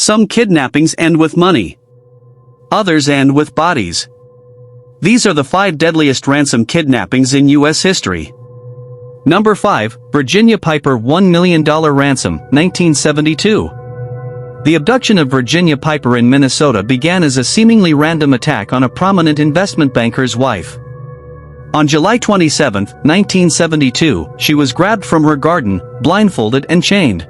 Some kidnappings end with money. Others end with bodies. These are the 5 deadliest ransom kidnappings in U.S. history. Number 5, Virginia Piper $1 million ransom, 1972. The abduction of Virginia Piper in Minnesota began as a seemingly random attack on a prominent investment banker's wife. On July 27, 1972, she was grabbed from her garden, blindfolded and chained.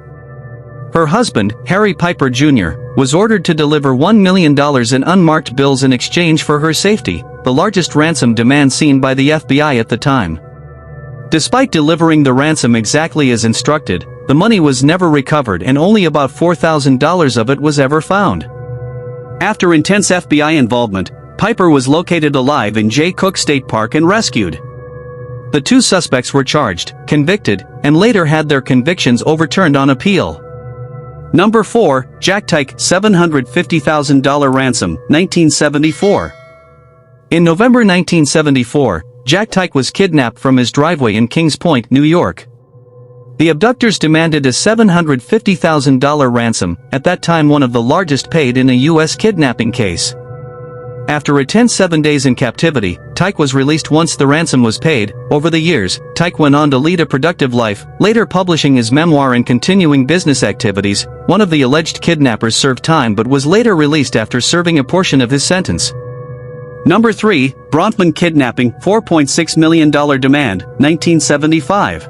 Her husband, Harry Piper Jr., was ordered to deliver $1 million in unmarked bills in exchange for her safety, the largest ransom demand seen by the FBI at the time. Despite delivering the ransom exactly as instructed, the money was never recovered and only about $4,000 of it was ever found. After intense FBI involvement, Piper was located alive in Jay Cook State Park and rescued. The 2 suspects were charged, convicted, and later had their convictions overturned on appeal. Number 4, Jack Tyke $750,000 ransom, 1974. In November 1974, Jack Tyke was kidnapped from his driveway in Kings Point, New York. The abductors demanded a $750,000 ransom, at that time one of the largest paid in a U.S. kidnapping case. After a tense 7 days in captivity, Tyke was released once the ransom was paid. Over the years, Tyke went on to lead a productive life, later publishing his memoir and continuing business activities. One of the alleged kidnappers served time but was later released after serving a portion of his sentence. Number 3, Bronfman kidnapping, $4.6 million demand, 1975.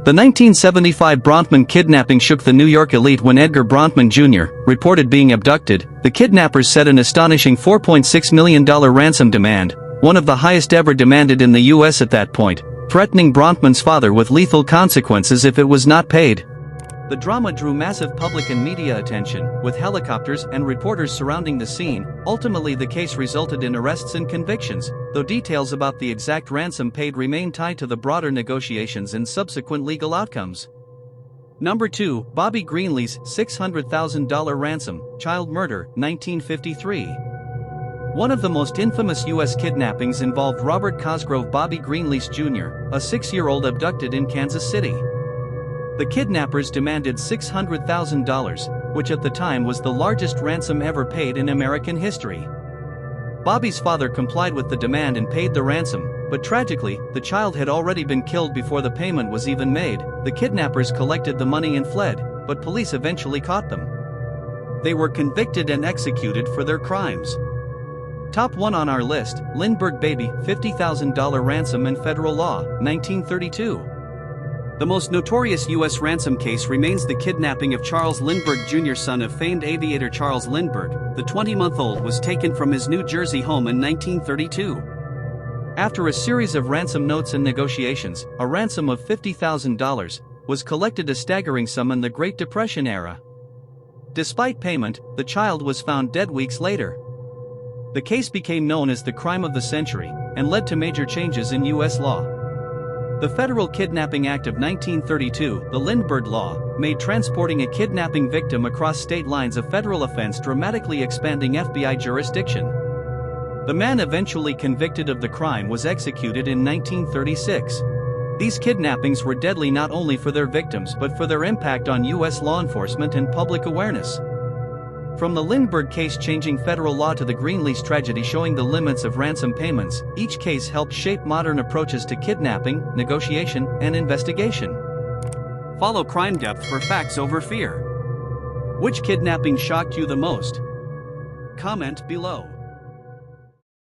The 1975 Bronfman kidnapping shook the New York elite when Edgar Bronfman Jr. reported being abducted. The kidnappers set an astonishing $4.6 million ransom demand, one of the highest ever demanded in the U.S. at that point, threatening Bronfman's father with lethal consequences if it was not paid. The drama drew massive public and media attention, with helicopters and reporters surrounding the scene. Ultimately, the case resulted in arrests and convictions, though details about the exact ransom paid remain tied to the broader negotiations and subsequent legal outcomes. Number 2, Bobby Greenlee's $600,000 ransom, child murder, 1953. One of the most infamous U.S. kidnappings involved Robert Cosgrove Bobby Greenlease Jr., a 6-year-old abducted in Kansas City. The kidnappers demanded $600,000, which at the time was the largest ransom ever paid in American history. Bobby's father complied with the demand and paid the ransom, but tragically, the child had already been killed before the payment was even made. The kidnappers collected the money and fled, but police eventually caught them. They were convicted and executed for their crimes. Top 1 on our list, Lindbergh Baby, $50,000 ransom and federal law, 1932. The most notorious U.S. ransom case remains the kidnapping of Charles Lindbergh Jr., son of famed aviator Charles Lindbergh. The 20-month-old was taken from his New Jersey home in 1932. After a series of ransom notes and negotiations, a ransom of $50,000 was collected, a staggering sum in the Great Depression era. Despite payment, the child was found dead weeks later. The case became known as the crime of the century, and led to major changes in U.S. law. The Federal Kidnapping Act of 1932, the Lindbergh Law, made transporting a kidnapping victim across state lines a federal offense, dramatically expanding FBI jurisdiction. The man eventually convicted of the crime was executed in 1936. These kidnappings were deadly not only for their victims but for their impact on U.S. law enforcement and public awareness. From the Lindbergh case changing federal law to the Greenlease tragedy showing the limits of ransom payments, each case helped shape modern approaches to kidnapping, negotiation, and investigation. Follow Crime Depth for facts over fear. Which kidnapping shocked you the most? Comment below.